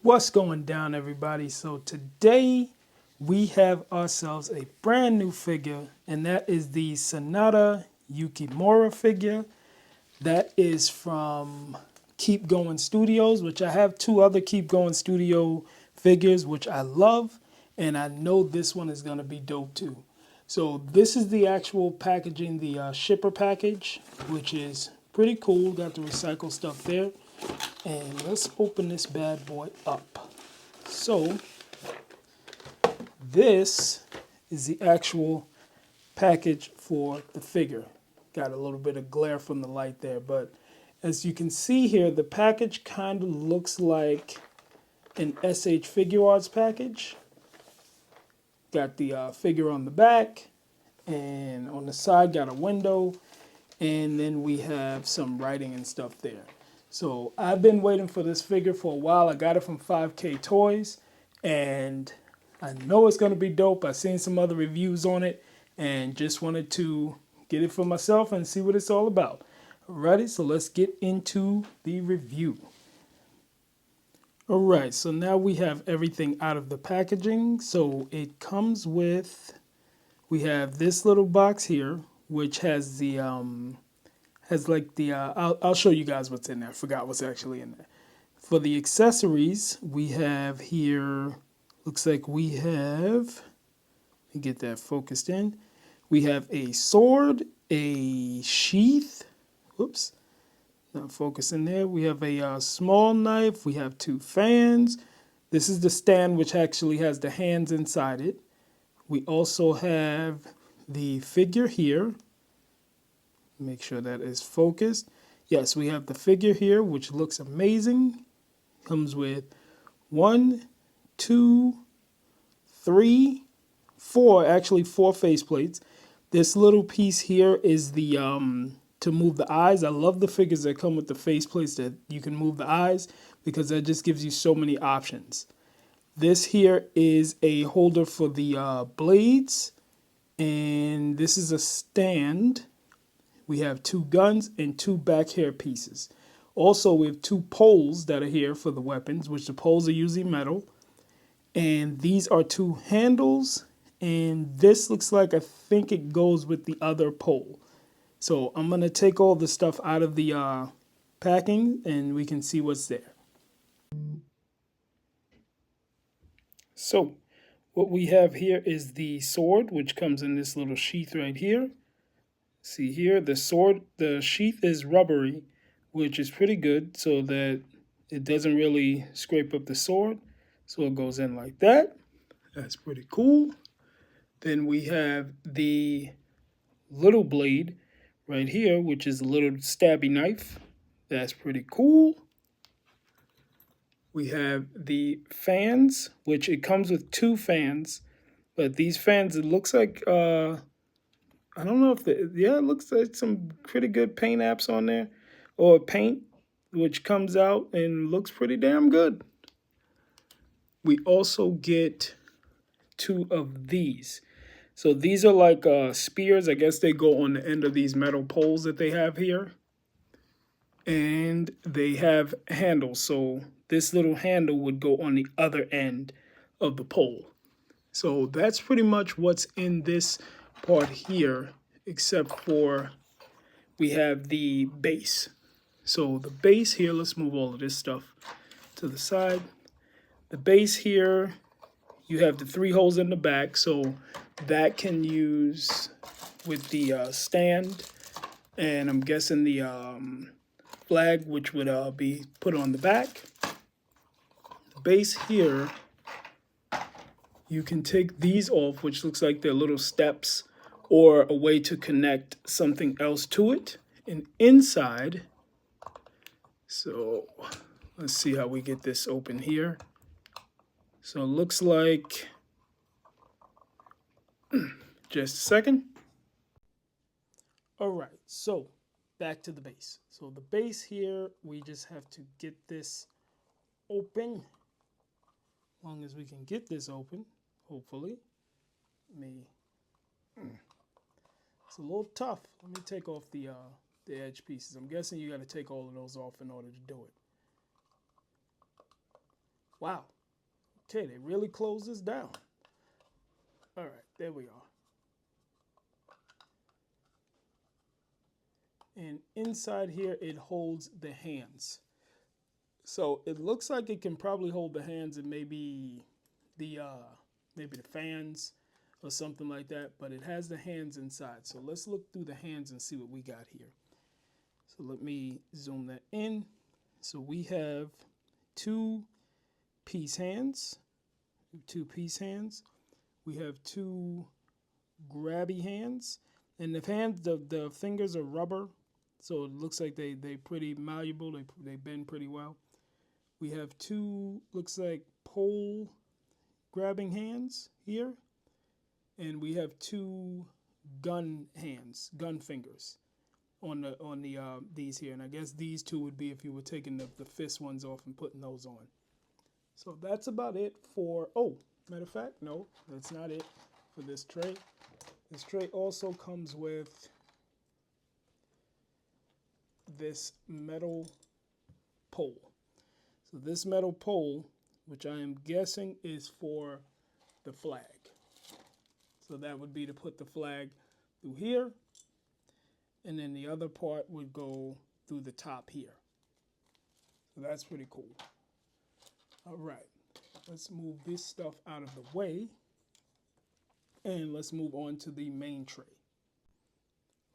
What's going down, everybody? So today we have ourselves a brand new figure, and that is the Sanada Yukimura figure. That is from Keep Going Studios, which I have two other Keep Going Studio figures, which I love, and I know this one is going to be dope too. So this is the actual packaging, the shipper package, which is pretty cool. Got the recycle stuff there. And let's open this bad boy up. So this is the actual package for the figure. Got a little bit of glare from the light there, but as you can see here, the package kind of looks like an SH Figure Arts package. Got the figure on the back, and on the side got a window, and then we have some writing and stuff there. So I've been waiting for this figure for a while. I got it from 5K Toys, and I know it's going to be dope. I've seen some other reviews on it, and just wanted to get it for myself and see what it's all about. Alrighty, so let's get into the review. Alright, so now we have everything out of the packaging. So it comes with, we have this little box here, which has the I'll show you guys what's in there. I forgot what's actually in there. For the accessories, we have here, looks like we have, let me get that focused in. We have a sword, a sheath, whoops, not focusing there. We have a small knife. We have two fans. This is the stand, which actually has the hands inside it. We also have the figure here. Make sure that is focused. Yes, we have the figure here, which looks amazing. Comes with 1, 2, 3, 4, actually 4 faceplates. This little piece here is the to move the eyes. I love the figures that come with the faceplates that you can move the eyes because that just gives you so many options. This here is a holder for the blades, and this is a stand. We have 2 guns and 2 back hair pieces. Also, we have 2 poles that are here for the weapons, which the poles are usually metal. And these are 2 handles. And this looks like, I think it goes with the other pole. So I'm going to take all the stuff out of the packing and we can see what's there. So what we have here is the sword, which comes in this little sheath right here. See here, the sword, the sheath is rubbery, which is pretty good so that it doesn't really scrape up the sword. So it goes in like that. That's pretty cool. Then we have the little blade right here, which is a little stabby knife. That's pretty cool. We have the fans, which it comes with 2 fans. But these fans, it looks like I don't know if it looks like some pretty good paint apps on there, or paint, which comes out and looks pretty damn good. We also get 2 of these. So these are like spears. I guess they go on the end of these metal poles that they have here. And they have handles. So this little handle would go on the other end of the pole. So that's pretty much what's in this part here, except for we have the base. So the base here, let's move all of this stuff to the side. The base here, you have the 3 holes in the back, so that can use with the stand, and I'm guessing the flag, which would be put on the back. The base here, you can take these off, which looks like they're little steps or a way to connect something else to it. And inside, so let's see how we get this open here. So it looks like, just a second. All right, so back to the base. So the base here, we just have to get this open. As long as we can get this open, hopefully. It's a little tough. Let me take off the edge pieces. I'm guessing you got to take all of those off in order to do it. Wow. Okay, they really closed this down. All right, there we are. And inside here, it holds the hands. So it looks like it can probably hold the hands and the maybe the fans or something like that, but it has the hands inside. So let's look through the hands and see what we got here. So let me zoom that in. So we have two piece hands, We have two grabby hands, and the fingers are rubber, so it looks like they pretty malleable. They bend pretty well. We have two, looks like pole grabbing hands here, and we have two gun fingers on the these here. And I guess these two would be if you were taking the fist ones off and putting those on. So that's about it for, oh, matter of fact, no, that's not it for this tray. This tray also comes with this metal pole. So this metal pole, which I am guessing is for the flag. So that would be to put the flag through here, and then the other part would go through the top here. So that's pretty cool. All right, let's move this stuff out of the way, and let's move on to the main tray.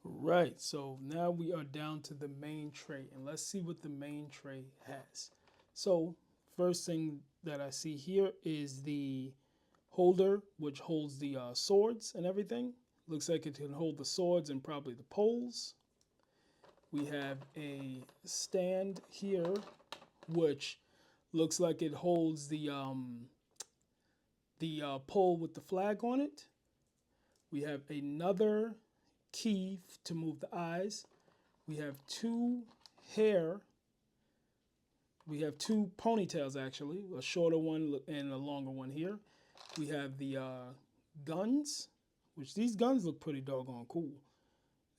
Right, so now we are down to the main tray, and let's see what the main tray has. So first thing that I see here is the holder, which holds the swords and everything. Looks like it can hold the swords and probably the poles. We have a stand here, which looks like it holds the pole with the flag on it. We have another key to move the eyes. We have two hair. We have two ponytails, actually, a shorter one and a longer one here. We have the guns, which these guns look pretty doggone cool.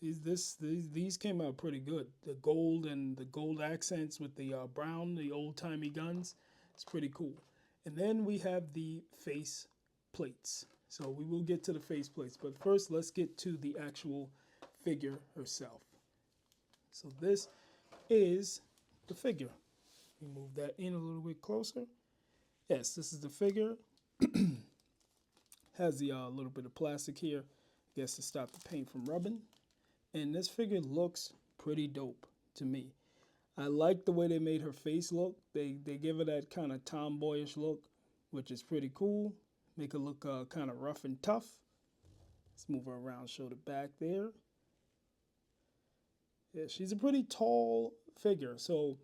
These came out pretty good. The gold and the gold accents with the brown, the old-timey guns. It's pretty cool. And then we have the face plates. So we will get to the face plates, but first let's get to the actual figure herself. So this is the figure. We move that in a little bit closer. Yes, this is the figure. Has the little bit of plastic here, I guess to stop the paint from rubbing. And this figure looks pretty dope to me. I like the way they made her face look. They give her that kind of tomboyish look, which is pretty cool. Make her look kind of rough and tough. Let's move her around, show the back there. Yeah, she's a pretty tall figure. So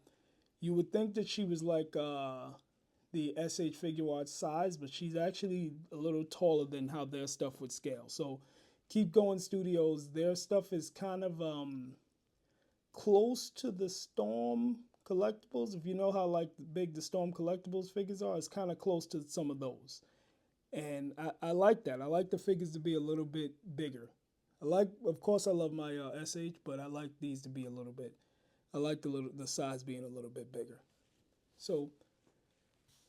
you would think that she was like the SH Figure Arts size, but she's actually a little taller than how their stuff would scale. So Keep Going Studios, their stuff is kind of close to the Storm collectibles. If you know how like big the Storm collectibles figures are, it's kind of close to some of those. And I like that. I like the figures to be a little bit bigger. Of course, I love my SH, but I like these to be a little bit. I like the size being a little bit bigger. So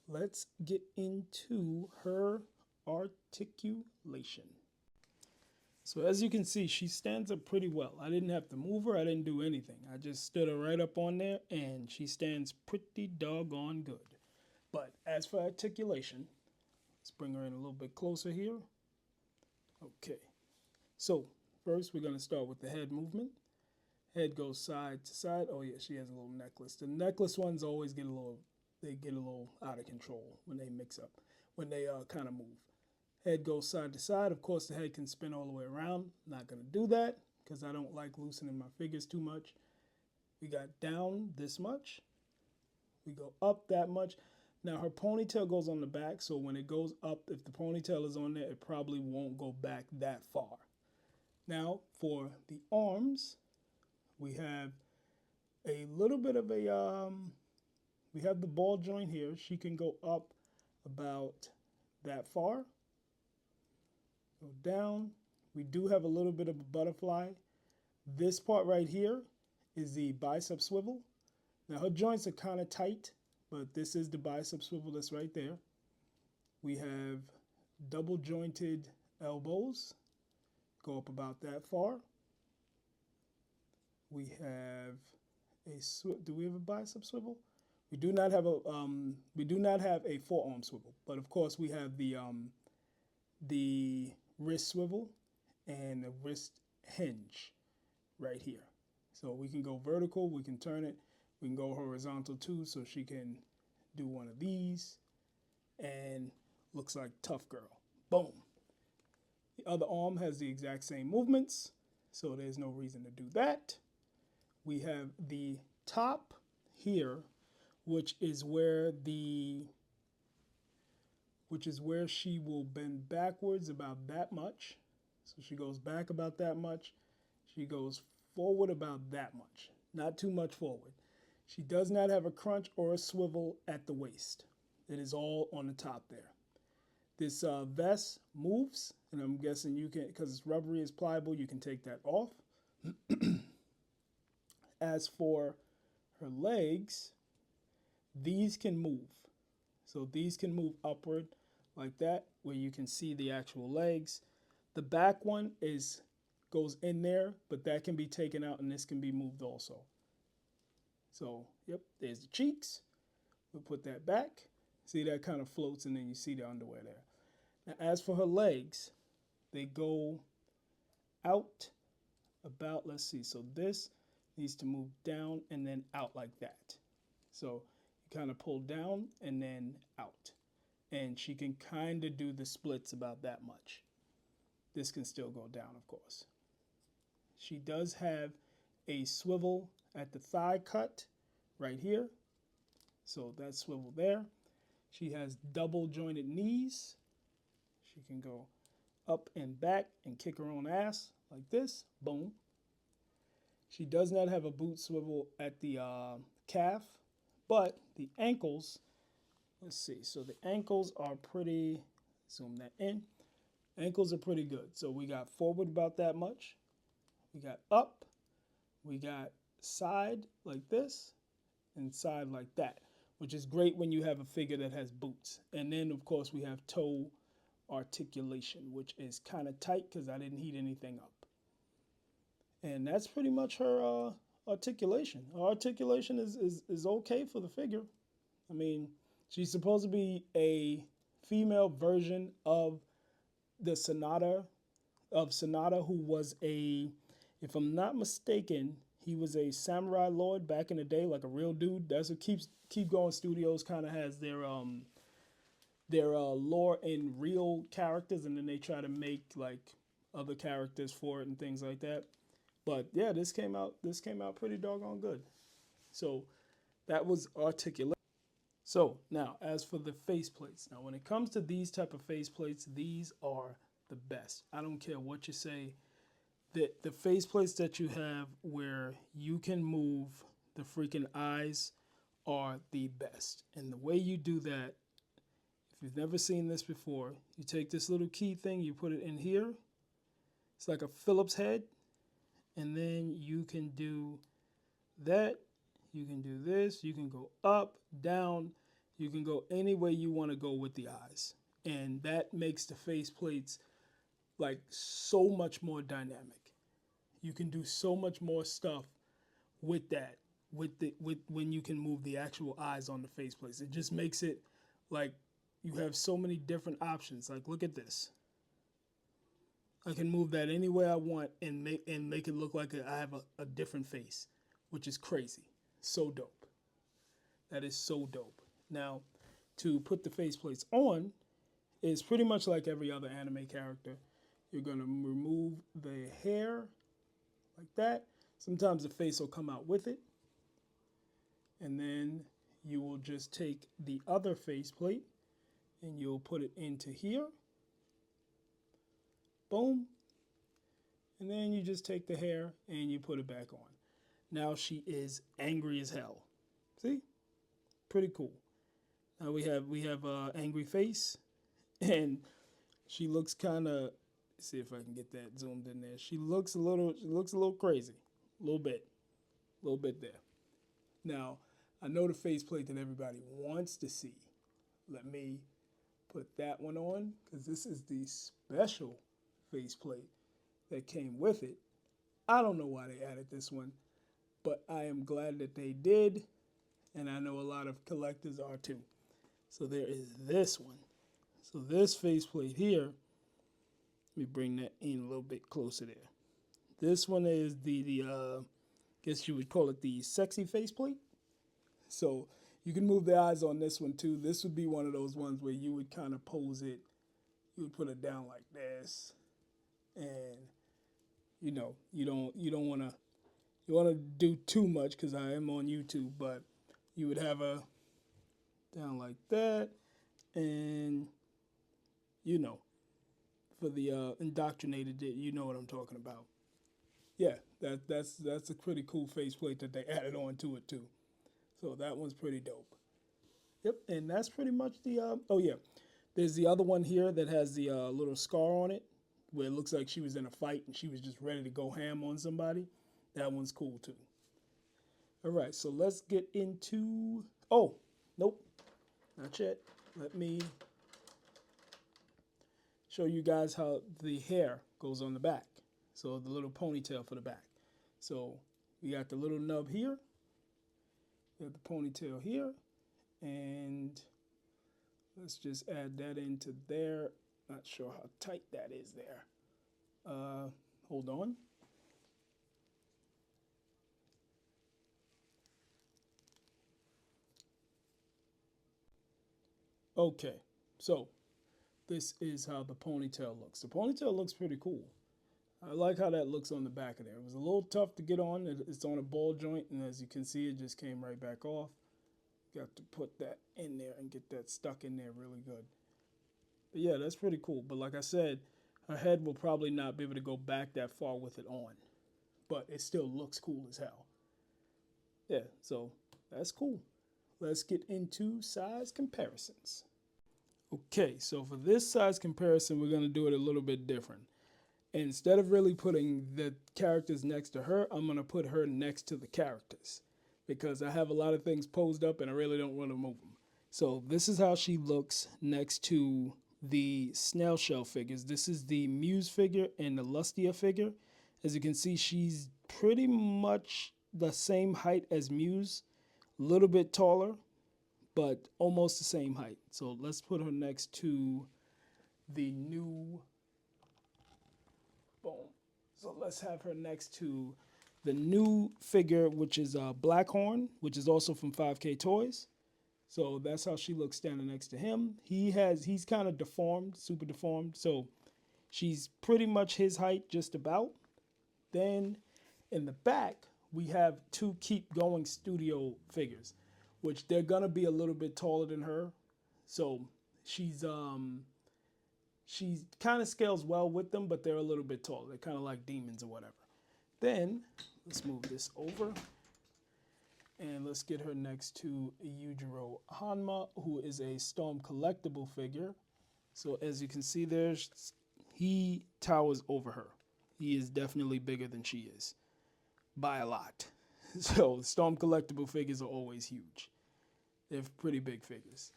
let's get into her articulation. So as you can see, she stands up pretty well. I didn't have to move her. I didn't do anything. I just stood her right up on there, and she stands pretty doggone good. But as for articulation, let's bring her in a little bit closer here. Okay. So first, we're going to start with the head movement. Head goes side to side. Oh yeah, she has a little necklace. The necklace ones always get a little out of control when they mix up, when they kind of move. Head goes side to side. Of course, the head can spin all the way around. Not going to do that because I don't like loosening my figures too much. We got down this much. We go up that much. Now, her ponytail goes on the back, so when it goes up, if the ponytail is on there, it probably won't go back that far. Now, for the arms, we have a little bit of we have the ball joint here. She can go up about that far. Go down. We do have a little bit of a butterfly. This part right here is the bicep swivel. Now her joints are kind of tight, but this is the bicep swivel that's right there. We have double jointed elbows, go up about that far. We have do we have a bicep swivel? We do not have a forearm swivel, but of course we have the wrist swivel and the wrist hinge right here. So we can go vertical, we can turn it, we can go horizontal too, so she can do one of these and looks like tough girl. Boom. The other arm has the exact same movements, so there's no reason to do that. We have the top here, which is where she will bend backwards about that much. So she goes back about that much. She goes forward about that much. Not too much forward. She does not have a crunch or a swivel at the waist. It is all on the top there. This vest moves, and I'm guessing you can, because it's rubbery, it's pliable, you can take that off. As for her legs, these can move. So these can move upward like that, where you can see the actual legs. The back one goes in there, but that can be taken out and this can be moved also. So, yep, there's the cheeks. We'll put that back. See, that kind of floats and then you see the underwear there. Now, as for her legs, they go out about, let's see, so this needs to move down and then out like that. So you kind of pull down and then out. And she can kind of do the splits about that much. This can still go down, of course. She does have a swivel at the thigh cut right here. So that swivel there. She has double jointed knees. She can go up and back and kick her own ass like this. Boom. She does not have a boot swivel at the calf, but the ankles, let's see. So the ankles are pretty, zoom that in. Ankles are pretty good. So we got forward about that much. We got up. We got side like this and side like that, which is great when you have a figure that has boots. And then, of course, we have toe articulation, which is kind of tight because I didn't heat anything up. And that's pretty much her articulation. Her articulation is okay for the figure. I mean, she's supposed to be a female version of the Sanada, who was if I'm not mistaken, he was a samurai lord back in the day, like a real dude. That's what Keep Going Studios kind of has their lore in real characters, and then they try to make like other characters for it and things like that. But yeah, this came out pretty doggone good. So that was articulate. So now, as for the faceplates, now when it comes to these type of faceplates, these are the best. I don't care what you say. The faceplates that you have where you can move the freaking eyes are the best. And the way you do that, if you've never seen this before, you take this little key thing, you put it in here. It's like a Phillips head. And then you can do that. You can do this. You can go up, down. You can go any way you want to go with the eyes. And that makes the faceplates like so much more dynamic. You can do so much more stuff with that, with when you can move the actual eyes on the faceplates. It just makes it like you have so many different options. Like look at this. I can move that any way I want and make it look like I have a different face, which is crazy. So dope. That is so dope. Now, to put the faceplates on is pretty much like every other anime character. You're going to remove the hair like that. Sometimes the face will come out with it. And then you will just take the other faceplate and you'll put it into here. Boom. And then you just take the hair and you put it back on. Now she is angry as hell. See? Pretty cool. Now we have angry face, and she looks kind of. See if I can get that zoomed in there. She looks a little crazy, a little bit there. Now, I know the faceplate that everybody wants to see. Let me put that one on because this is the special faceplate that came with it. I don't know why they added this one, but I am glad that they did, and I know a lot of collectors are too. So there is this one. So this faceplate here, let me bring that in a little bit closer there. This one is the guess you would call it the sexy faceplate. So you can move the eyes on this one too. This would be one of those ones where you would kind of pose it. You would put it down like this, and you don't want to do too much because I am on YouTube, but you would have a down like that, and you know, for the indoctrinated, you know what I'm talking about. Yeah, that's a pretty cool faceplate that they added on to it too. So that one's pretty dope. Yep, and that's pretty much the. Oh yeah, there's the other one here that has the little scar on it, where it looks like she was in a fight and she was just ready to go ham on somebody. That one's cool too. All right, so let's get into. Oh, nope, not yet. Let me show you guys how the hair goes on the back. So the little ponytail for the back. So we got the little nub here. We have the ponytail here. And let's just add that into there. Not sure how tight that is there. Hold on. Okay, so this is how the ponytail looks. The ponytail looks pretty cool. I like how that looks on the back of there. It was a little tough to get on. It's on a ball joint, and as you can see, it just came right back off. Got to put that in there and get that stuck in there really good. But yeah, that's pretty cool. But like I said, her head will probably not be able to go back that far with it on. But it still looks cool as hell. Yeah, so that's cool. Let's get into size comparisons. Okay, so for this size comparison, we're going to do it a little bit different. Instead of really putting the characters next to her, I'm going to put her next to the characters because I have a lot of things posed up and I really don't want to move them. So this is how she looks next to the snail shell figures. This is the Muse figure and the Lustia figure. As you can see, she's pretty much the same height as Muse, a little bit taller, but almost the same height. So let's put her next to the new. Boom. So let's have her next to the new figure, which is Blackhorn, which is also from 5K Toys. So that's how she looks standing next to him. He's kind of deformed, super deformed. So she's pretty much his height, just about. Then in the back, we have two Keep Going Studio figures, which they're gonna be a little bit taller than her. So she's kind of scales well with them, but they're a little bit taller. They're kind of like demons or whatever. Then let's move this over. And let's get her next to Yujiro Hanma, who is a Storm collectible figure. So as you can see there, he towers over her. He is definitely bigger than she is, by a lot. So Storm collectible figures are always huge. They're pretty big figures.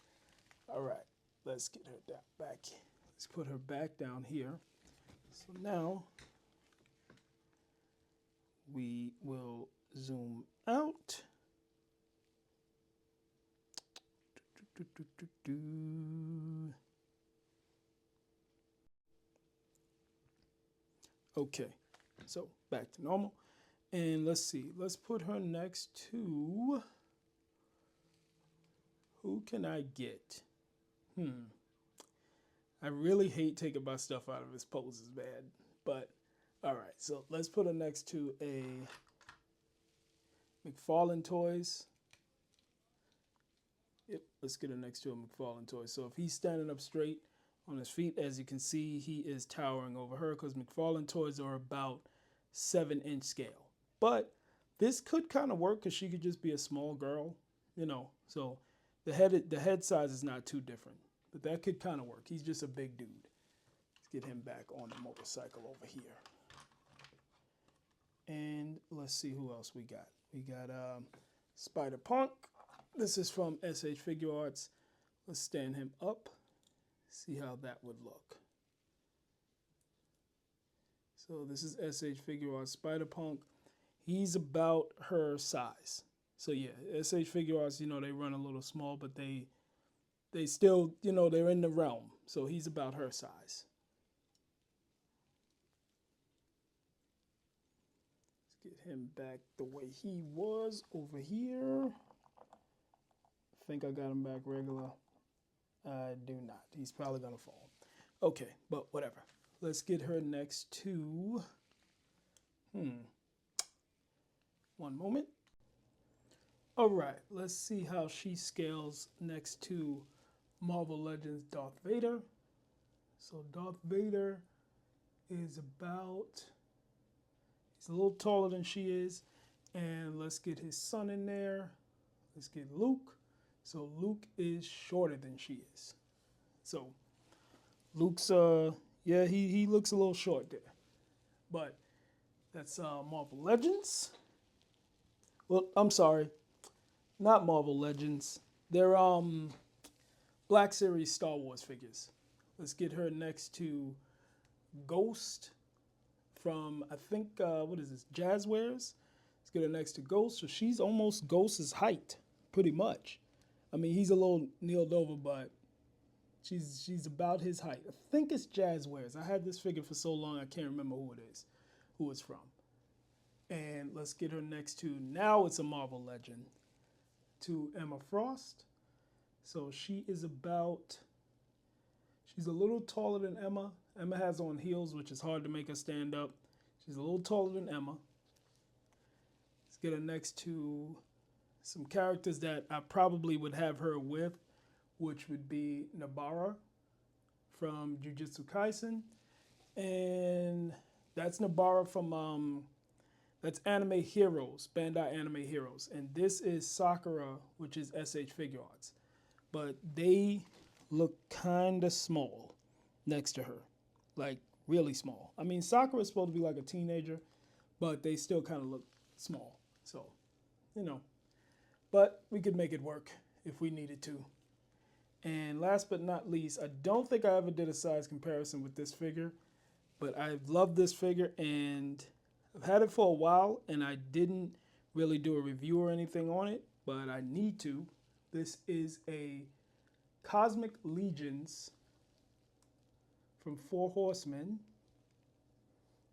All right, let's get her back. Let's put her back down here. So now we will zoom out. Okay, so back to normal. And let's see, let's put her next to, who can I get? I really hate taking my stuff out of his poses, man. But, all right, so let's put her next to a McFarlane Toys. Yep, let's get her next to a McFarlane Toys. So if he's standing up straight on his feet, as you can see, he is towering over her because McFarlane Toys are about 7-inch scale. But this could kind of work because she could just be a small girl, So the head size is not too different, but that could kind of work. He's just a big dude. Let's get him back on the motorcycle over here. And let's see who else we got. We got Spider Punk. This is from SH Figure Arts. Let's stand him up, see how that would look. So this is SH Figure Arts Spider-Punk. He's about her size. So yeah, SH Figure Arts, they run a little small, but they still, they're in the realm. So he's about her size. Let's get him back the way he was over here. I think I got him back regular. I do not. He's probably going to fall. Okay, but whatever. Let's get her next to... One moment. All right, let's see how she scales next to Marvel Legends Darth Vader. So Darth Vader is about... He's a little taller than she is. And let's get his son in there. Let's get Luke. So Luke is shorter than she is. So Luke's, yeah, he looks a little short there. But that's Marvel Legends. Well, I'm sorry, not Marvel Legends. They're Black Series Star Wars figures. Let's get her next to Ghost from, I think, what is this, Jazzwares? Let's get her next to Ghost. So she's almost Ghost's height, pretty much. I mean, he's a little kneeled over, but she's about his height. I think it's Jazzwares. I had this figure for so long, I can't remember who it is, who it's from. And let's get her next to, now it's a Marvel Legend, to Emma Frost. So she is about, she's a little taller than Emma. Emma has on heels, which is hard to make her stand up. She's a little taller than Emma. Let's get her next to some characters that I probably would have her with, which would be Nabara from Jujutsu Kaisen. And that's Nabara from, that's Anime Heroes, Bandai Anime Heroes. And this is Sakura, which is SH Figure Arts. But they look kind of small next to her. Like, really small. I mean, Sakura's supposed to be like a teenager, but they still kind of look small. So, But we could make it work if we needed to. And last but not least, I don't think I ever did a size comparison with this figure, but I love this figure and I've had it for a while and I didn't really do a review or anything on it, but I need to. This is a Cosmic Legions from Four Horsemen.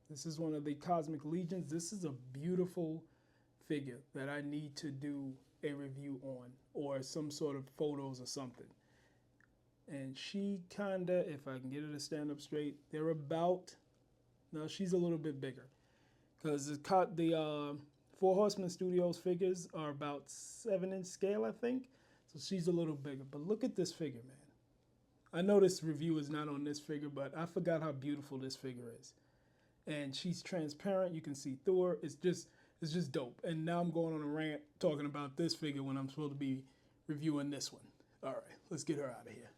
This is one of the Cosmic Legions. This is a beautiful figure that I need to do a review on or some sort of photos or something. And she kinda, if I can get her to stand up straight, they're about, no, she's a little bit bigger. Because the Four Horsemen Studios figures are about 7-inch scale, I think. So she's a little bigger. But look at this figure, man. I know this review is not on this figure, but I forgot how beautiful this figure is. And she's transparent. You can see through her. It's just dope. And now I'm going on a rant talking about this figure when I'm supposed to be reviewing this one. All right, let's get her out of here.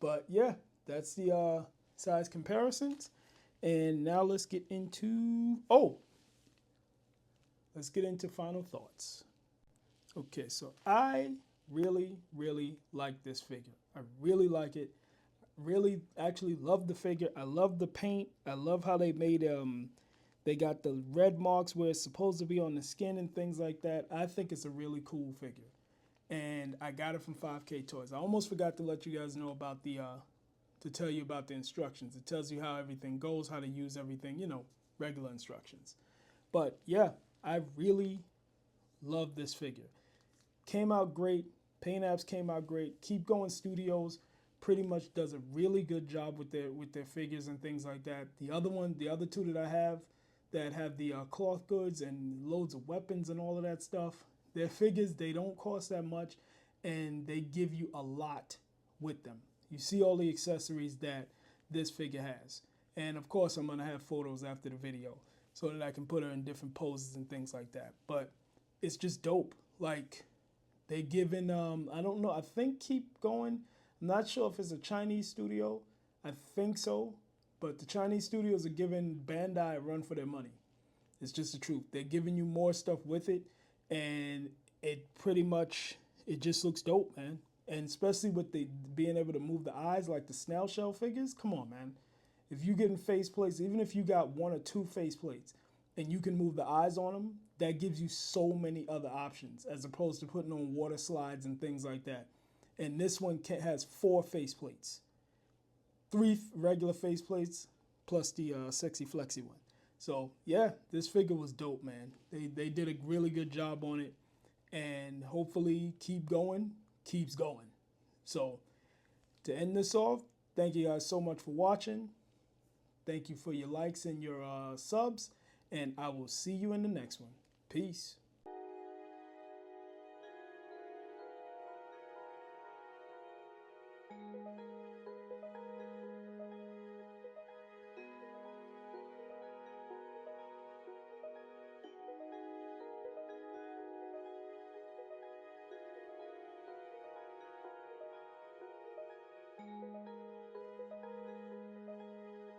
But yeah, that's the size comparisons. And now let's get into, let's get into final thoughts. Okay, so I really, really like this figure. I really like it. Really actually love the figure. I love the paint. I love how they made, they got the red marks where it's supposed to be on the skin and things like that. I think it's a really cool figure. And I got it from 5K Toys. I almost forgot to let you guys know about the, to tell you about the instructions. It tells you how everything goes, how to use everything, regular instructions. But yeah, I really love this figure. Came out great. Paint Apps came out great. Keep Going Studios pretty much does a really good job with their figures and things like that. The other two that I have that have the cloth goods and loads of weapons and all of that stuff, their figures, they don't cost that much and they give you a lot with them. You see all the accessories that this figure has. And of course, I'm going to have photos after the video so that I can put her in different poses and things like that. But it's just dope. Like, they given, I don't know, I think Keep Going. I'm not sure if it's a Chinese studio. I think so. But the Chinese studios are giving Bandai a run for their money. It's just the truth. They're giving you more stuff with it. And it pretty much, it just looks dope, man. And especially with the being able to move the eyes like the snail shell figures. Come on, man. If you getting face plates, even if you got one or two face plates, and you can move the eyes on them, that gives you so many other options as opposed to putting on water slides and things like that. And this one has four face plates, three regular face plates plus the sexy flexy one. So yeah, this figure was dope, man. They did a really good job on it, and hopefully keep going, keeps going. So to end this off, thank you guys so much for watching. Thank you for your likes and your subs, and I will see you in the next one. Peace.